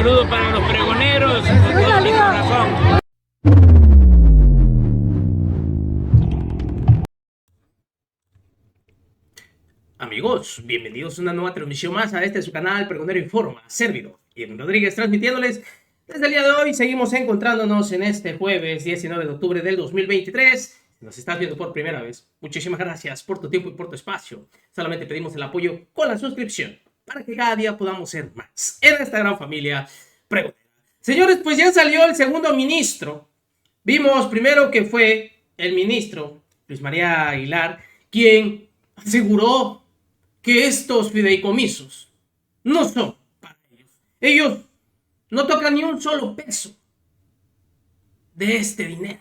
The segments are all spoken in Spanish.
saludo para los pregoneros con todo mi corazón. Amigos, bienvenidos a una nueva transmisión más a este su canal Pregonero Informa, servidor Irving Rodríguez, transmitiéndoles desde el día de hoy. Seguimos encontrándonos en este jueves 19 de octubre del 2023. Si nos estás viendo por primera vez, muchísimas gracias por tu tiempo y por tu espacio. Solamente pedimos el apoyo con la suscripción para que cada día podamos ser más en esta gran familia pregonera. Señores, pues ya salió el segundo ministro. Vimos primero que fue el ministro Luis María Aguilar quien aseguró que estos fideicomisos no son para ellos. Ellos no tocan ni un solo peso de este dinero.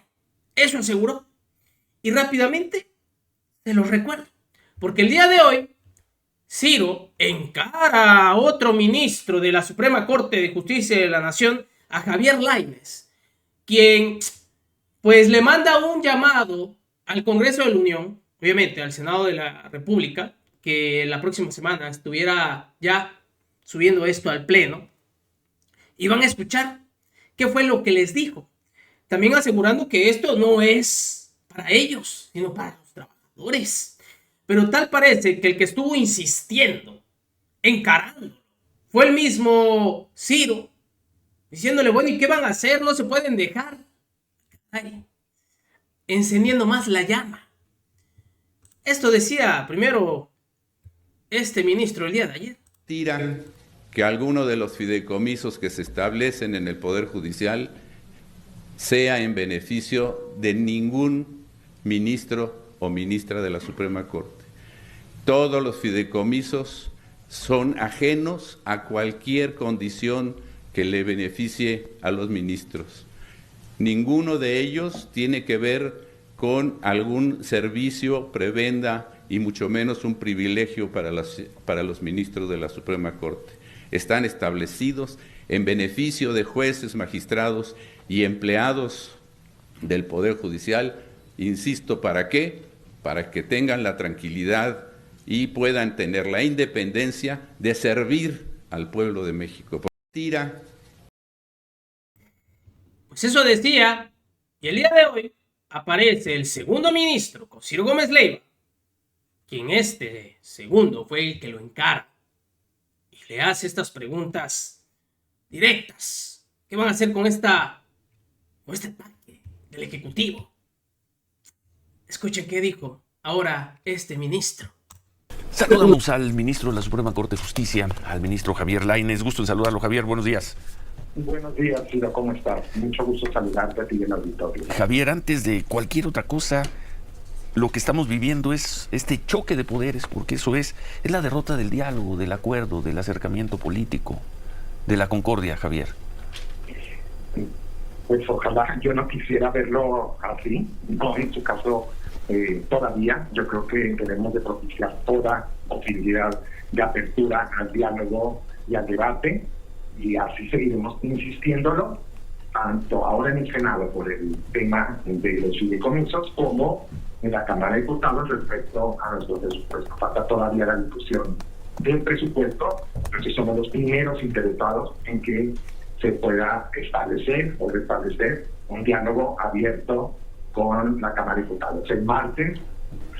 Eso aseguró. Y rápidamente se los recuerdo. Porque el día de hoy, Ciro encara a otro ministro de la Suprema Corte de Justicia de la Nación, a Javier Lainez, quien pues le manda un llamado al Congreso de la Unión, obviamente al Senado de la República, que la próxima semana estuviera ya subiendo esto al Pleno, y van a escuchar qué fue lo que les dijo. También asegurando que esto no es para ellos, sino para los trabajadores. Pero tal parece que el que estuvo insistiendo, encarando, fue el mismo Ciro, diciéndole, bueno, ¿y qué van a hacer? No se pueden dejar. Ay, encendiendo más la llama. Esto decía primero este ministro el día de ayer. Tiran que alguno de los fideicomisos que se establecen en el Poder Judicial sea en beneficio de ningún ministro o ministra de la Suprema Corte. Todos los fideicomisos son ajenos a cualquier condición que le beneficie a los ministros. Ninguno de ellos tiene que ver con algún servicio, prebenda y mucho menos un privilegio para los ministros de la Suprema Corte. Están establecidos en beneficio de jueces, magistrados y empleados del Poder Judicial. Insisto, ¿para qué? Para que tengan la tranquilidad y puedan tener la independencia de servir al pueblo de México. Tira. Pues eso decía, y el día de hoy aparece el segundo ministro, Ciro Gómez Leiva, quien este segundo fue el que lo encara y le hace estas preguntas directas. ¿Qué van a hacer con este ataque del Ejecutivo? Escuchen qué dijo ahora este ministro. Saludamos al ministro de la Suprema Corte de Justicia, al ministro Javier Lainez. Gusto en saludarlo, Javier. Buenos días. Buenos días, Ciro. ¿Cómo estás? Mucho gusto saludarte a ti y al auditorio. Javier, antes de cualquier otra cosa, lo que estamos viviendo es este choque de poderes, porque eso es la derrota del diálogo, del acuerdo, del acercamiento político, de la concordia, Javier. Pues ojalá, yo no quisiera verlo así, no en su caso todavía. Yo creo que debemos de propiciar toda posibilidad de apertura al diálogo y al debate, y así seguiremos insistiéndolo, tanto ahora en el Senado por el tema de los fideicomisos como en la Cámara de Diputados respecto a nuestro presupuesto. Falta todavía la discusión del presupuesto, porque somos los primeros interesados en que se pueda establecer o restablecer un diálogo abierto con la Cámara de Diputados. El martes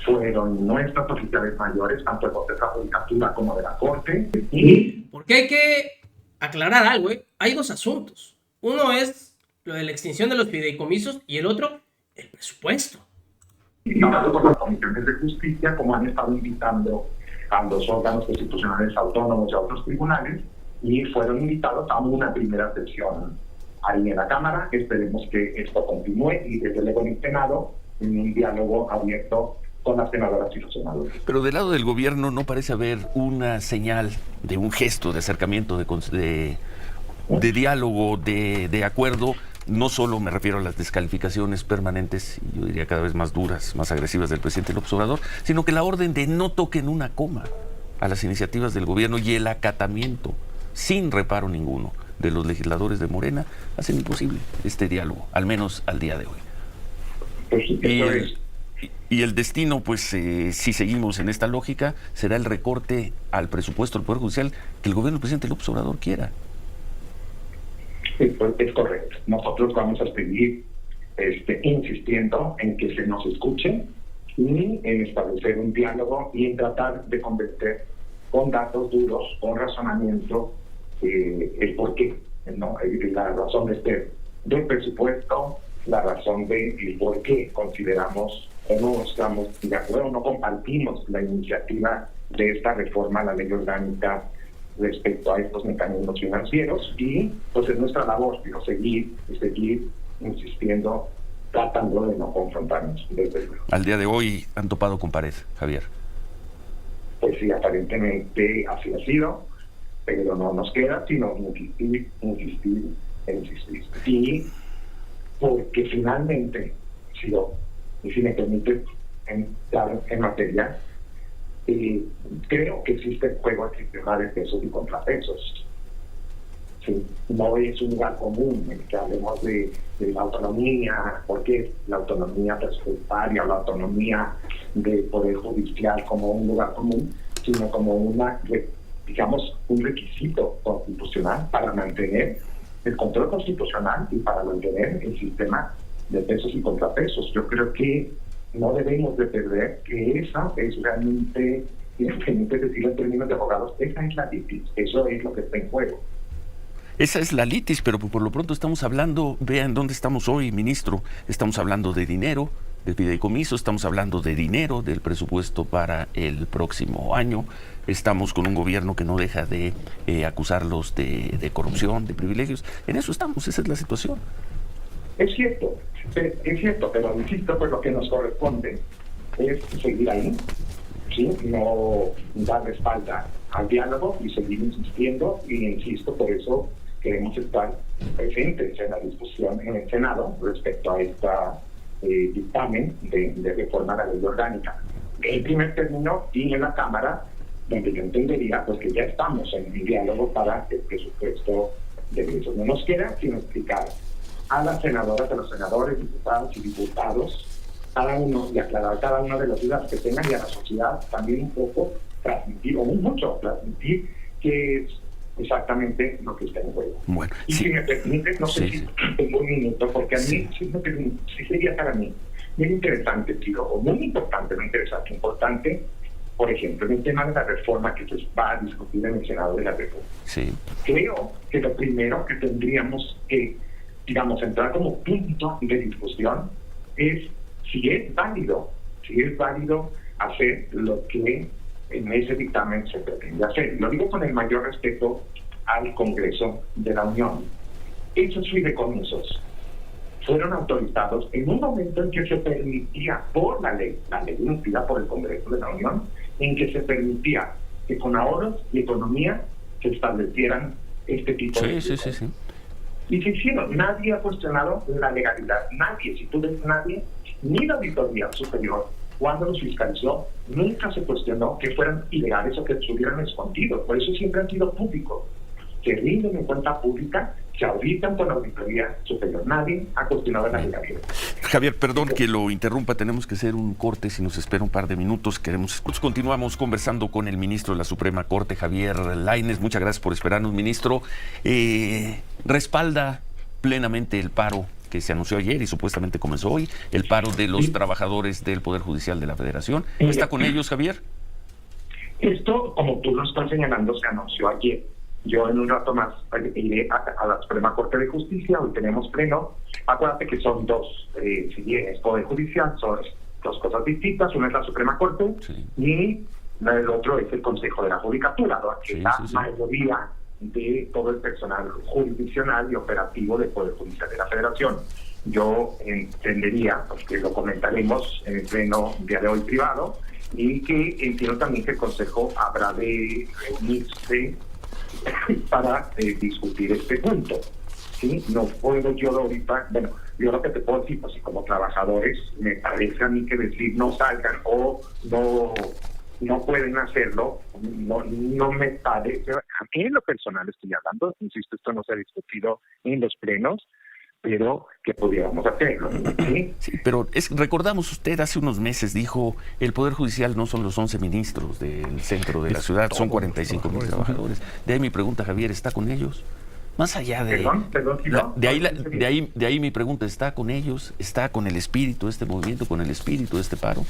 fueron nuestras oficiales mayores, tanto de la Judicatura como de la Corte. Porque hay que aclarar algo, ¿eh? Hay dos asuntos. Uno es lo de la extinción de los fideicomisos y el otro, el presupuesto. Y tanto por las comisiones de justicia, como han estado invitando a los órganos constitucionales autónomos y a otros tribunales, y fueron invitados a una primera sesión ahí en la Cámara. Esperemos que esto continúe y desde luego en el Senado, en un diálogo abierto con las senadoras y los senadores. Pero del lado del gobierno no parece haber una señal de un gesto de acercamiento, de diálogo, de acuerdo. No solo me refiero a las descalificaciones permanentes, y yo diría cada vez más duras, más agresivas del presidente López Obrador, sino que la orden de no toquen una coma a las iniciativas del gobierno y el acatamiento, sin reparo ninguno, de los legisladores de Morena, hacen imposible este diálogo, al menos al día de hoy. Pues, y el destino, pues, si seguimos en esta lógica, será el recorte al presupuesto del Poder Judicial que el gobierno del presidente López Obrador quiera. Pues, es correcto. Nosotros vamos a seguir insistiendo en que se nos escuche y en establecer un diálogo y en tratar de convencer con datos duros, con razonamiento, el porqué, ¿no? La razón del presupuesto, la razón del por qué consideramos o no estamos de acuerdo, no compartimos la iniciativa de esta reforma a la ley orgánica respecto a estos mecanismos financieros, y pues es nuestra labor, digo, seguir insistiendo, tratando de no confrontarnos, desde luego. Al día de hoy han topado con pared, Javier. Pues sí, aparentemente así ha sido, pero no nos queda sino insistir. Y porque finalmente, si me permite entrar en materia, creo que existe el juego al sistema de pesos y contrapesos. Sí, no es un lugar común en que hablemos de la autonomía, porque la autonomía presupuestaria o la autonomía del Poder Judicial como un lugar común, sino como un requisito constitucional para mantener el control constitucional y para mantener el sistema de pesos y contrapesos. Yo creo que no debemos de perder que esa es realmente, independiente de decirlo en términos de abogados, esa es la litis, eso es lo que está en juego. Esa es la litis, pero por lo pronto estamos hablando, vean dónde estamos hoy, ministro, estamos hablando de dinero, de fideicomiso, estamos hablando de dinero, del presupuesto para el próximo año, estamos con un gobierno que no deja de acusarlos de corrupción, de privilegios, en eso estamos, esa es la situación. Es cierto, pero insisto, pues lo que nos corresponde es seguir ahí, ¿sí? No dar espalda al diálogo y seguir insistiendo, y insisto, por eso queremos estar presentes en la discusión en el Senado respecto a esta dictamen de reforma a la ley orgánica. En primer término, y en la Cámara, donde yo entendería pues que ya estamos en un diálogo para el presupuesto de egresos. No nos queda sino explicar a las senadoras, a los senadores, diputados y diputados, cada uno, y aclarar cada una de las dudas que tengan, y a la sociedad también un poco transmitir, o mucho transmitir, que es exactamente lo que está en juego. Bueno, y sí. si me permite, no sé si tengo un minuto, porque a mí sí sería para mí muy interesante, o muy importante, importante, por ejemplo, en el tema de la reforma que se va a discutir en el Senado de la República. Sí. Creo que lo primero que tendríamos que, entrar como punto de discusión es si es válido hacer lo que en ese dictamen se pretende hacer. Lo digo con el mayor respeto al Congreso de la Unión. Esos fideicomisos fueron autorizados en un momento en que se permitía por la ley emitida por el Congreso de la Unión, en que se permitía que con ahorros y economía se establecieran este tipo de fideicomisos. Sí. Y se hicieron. Nadie ha cuestionado la legalidad. Nadie, si tú ves nadie, ni la Auditoría Superior, cuando los fiscalizó, nunca se cuestionó que fueran ilegales o que estuvieran escondidos. Por eso siempre han sido públicos. Se rinden en cuenta pública, se auditan por la Auditoría Superior. Nadie ha cuestionado la legalidad. Javier, perdón que lo interrumpa, tenemos que hacer un corte, si nos espera un par de minutos. Continuamos conversando con el ministro de la Suprema Corte, Javier Lainez. Muchas gracias por esperarnos, ministro. Respalda plenamente el paro que se anunció ayer y supuestamente comenzó hoy, el paro de los trabajadores del Poder Judicial de la Federación. ¿Está con ellos, Javier? Esto, como tú lo estás señalando, se anunció ayer. Yo en un rato más iré a la Suprema Corte de Justicia, hoy tenemos pleno. Acuérdate que son dos, si bien es Poder Judicial, son dos cosas distintas. Una es la Suprema Corte, sí, y el otro es el Consejo de la Judicatura, que es la mayoría de todo el personal jurisdiccional y operativo del Poder Judicial de la Federación. Yo entendería, que lo comentaremos en el pleno día de hoy privado, y que entiendo también que el Consejo habrá de reunirse para discutir este punto. ¿Sí? No puedo yo ahorita, yo lo que te puedo decir, pues como trabajadores, me parece a mí que decir no salgan o no pueden hacerlo, no me parece. A mí en lo personal estoy hablando, insisto, esto no se ha discutido en los plenos, pero que pudiéramos hacerlo. ¿Sí? Sí, pero recordamos, usted hace unos meses dijo, el Poder Judicial no son los 11 ministros del centro de la ciudad, son 45,000 trabajadores. De ahí mi pregunta, Javier, ¿está con ellos? Más allá de... Perdón, si no, de ahí mi pregunta, ¿está con ellos? ¿Está con el espíritu de este movimiento, con el espíritu de este paro?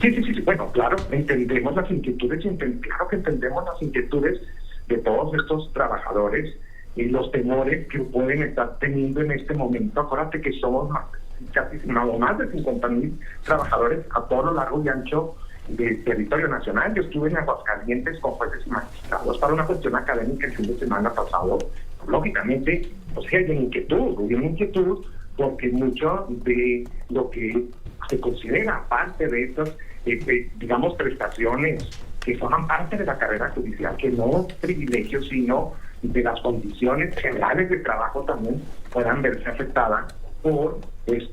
Sí. Bueno, claro, entendemos las inquietudes, claro que entendemos las inquietudes de todos estos trabajadores y los temores que pueden estar teniendo en este momento. Acuérdate que somos más de 50,000 trabajadores a todo lo largo y ancho del territorio nacional. Yo estuve en Aguascalientes con jueces y magistrados para una cuestión académica el fin de semana pasado. Lógicamente, pues hay una inquietud porque mucho de lo que se considera parte de estas, digamos, prestaciones que forman parte de la carrera judicial, que no privilegios, sino de las condiciones generales de trabajo también puedan verse afectadas por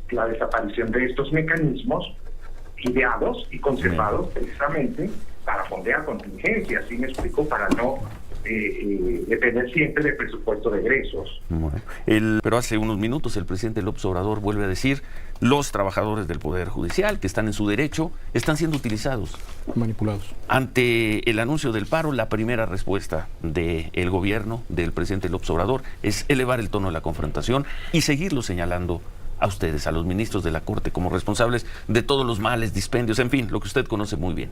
la desaparición de estos mecanismos ideados y conservados precisamente para fondear contingencias, ¿sí me explico? Para no depender siempre del presupuesto de egresos. Bueno, pero hace unos minutos el presidente López Obrador vuelve a decir: los trabajadores del Poder Judicial, que están en su derecho, están siendo utilizados, manipulados. Ante el anuncio del paro, la primera respuesta del gobierno, del presidente López Obrador, es elevar el tono de la confrontación y seguirlo señalando a ustedes, a los ministros de la Corte, como responsables de todos los males, dispendios, en fin, lo que usted conoce muy bien.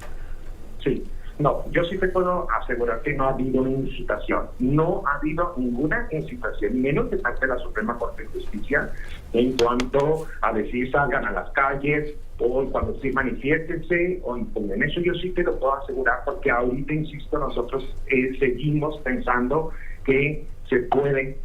Sí. No, yo sí te puedo asegurar que no ha habido incitación. No ha habido ninguna incitación, menos de parte de la Suprema Corte de Justicia, en cuanto a decir salgan a las calles, o cuando sí manifiéstense, o impugnen. Eso yo sí te lo puedo asegurar, porque ahorita, insisto, nosotros seguimos pensando que se puede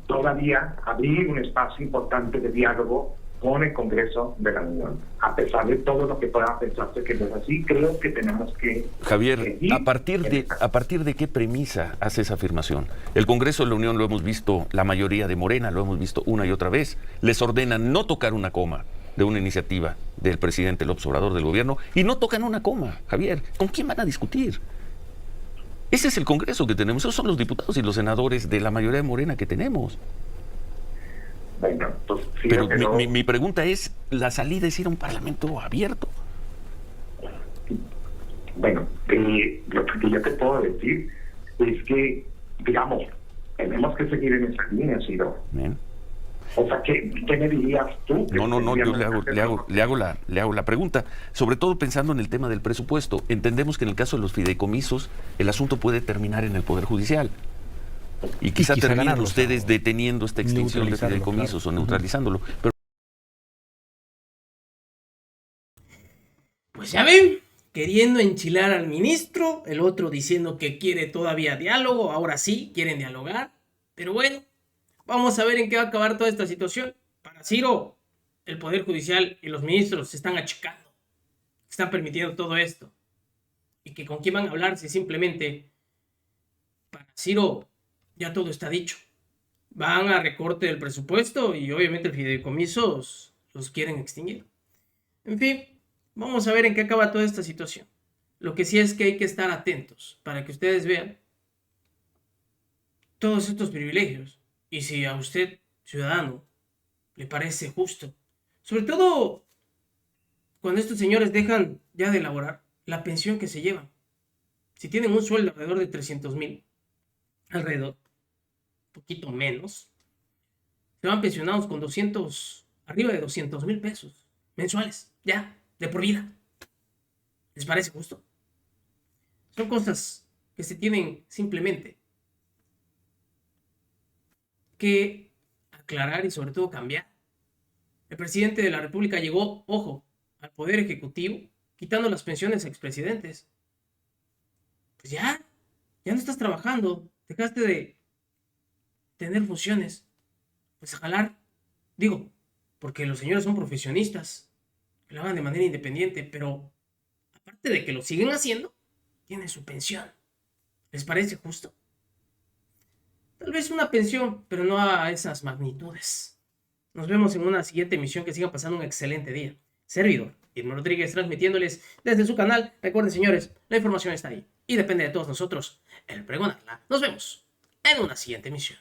todavía abrir un espacio importante de diálogo con el Congreso de la Unión. A pesar de todo lo que pueda pensarse que no es así, creo que tenemos que... Javier, ¿a partir de qué premisa hace esa afirmación? El Congreso de la Unión, lo hemos visto, la mayoría de Morena, lo hemos visto una y otra vez, les ordenan no tocar una coma de una iniciativa del presidente López Obrador, del gobierno, y no tocan una coma. Javier, ¿con quién van a discutir? Ese es el Congreso que tenemos, esos son los diputados y los senadores de la mayoría de Morena que tenemos. Bueno, pues, sí, pero mi pregunta es, ¿la salida es ir a un parlamento abierto? Bueno, lo que yo te puedo decir es que, digamos, tenemos que seguir en esa línea, Ciro. Bien. O sea, ¿qué me dirías tú? No, yo le hago la pregunta, sobre todo pensando en el tema del presupuesto. Entendemos que en el caso de los fideicomisos, el asunto puede terminar en el Poder Judicial. Y quizá terminen ustedes deteniendo esta extinción de fideicomisos, claro, o neutralizándolo. Pero... Pues ya ven, queriendo enchilar al ministro, el otro diciendo que quiere todavía diálogo, ahora sí, quieren dialogar. Pero bueno, vamos a ver en qué va a acabar toda esta situación. Para Ciro, el Poder Judicial y los ministros se están achicando, están permitiendo todo esto. Y que con quién van a hablar si simplemente, para Ciro, ya todo está dicho. Van a recorte del presupuesto y obviamente el fideicomisos los quieren extinguir. En fin, vamos a ver en qué acaba toda esta situación. Lo que sí es que hay que estar atentos para que ustedes vean todos estos privilegios. Y si a usted, ciudadano, le parece justo, sobre todo cuando estos señores dejan ya de elaborar la pensión que se llevan. Si tienen un sueldo alrededor de 300,000, alrededor, poquito menos, se van pensionados con arriba de 200,000 pesos mensuales, ya, de por vida. ¿Les parece justo? Son cosas que se tienen simplemente que aclarar y sobre todo cambiar. El presidente de la República llegó, ojo, al Poder Ejecutivo, quitando las pensiones a expresidentes. Pues ya no estás trabajando, dejaste de tener funciones, pues a jalar, digo, porque los señores son profesionistas, que lo hagan de manera independiente, pero aparte de que lo siguen haciendo, tienen su pensión. ¿Les parece justo? Tal vez una pensión, pero no a esas magnitudes. Nos vemos en una siguiente emisión. Que sigan pasando un excelente día. Servidor Irma Rodríguez, transmitiéndoles desde su canal. Recuerden, señores, la información está ahí y depende de todos nosotros el pregonarla. Nos vemos en una siguiente emisión.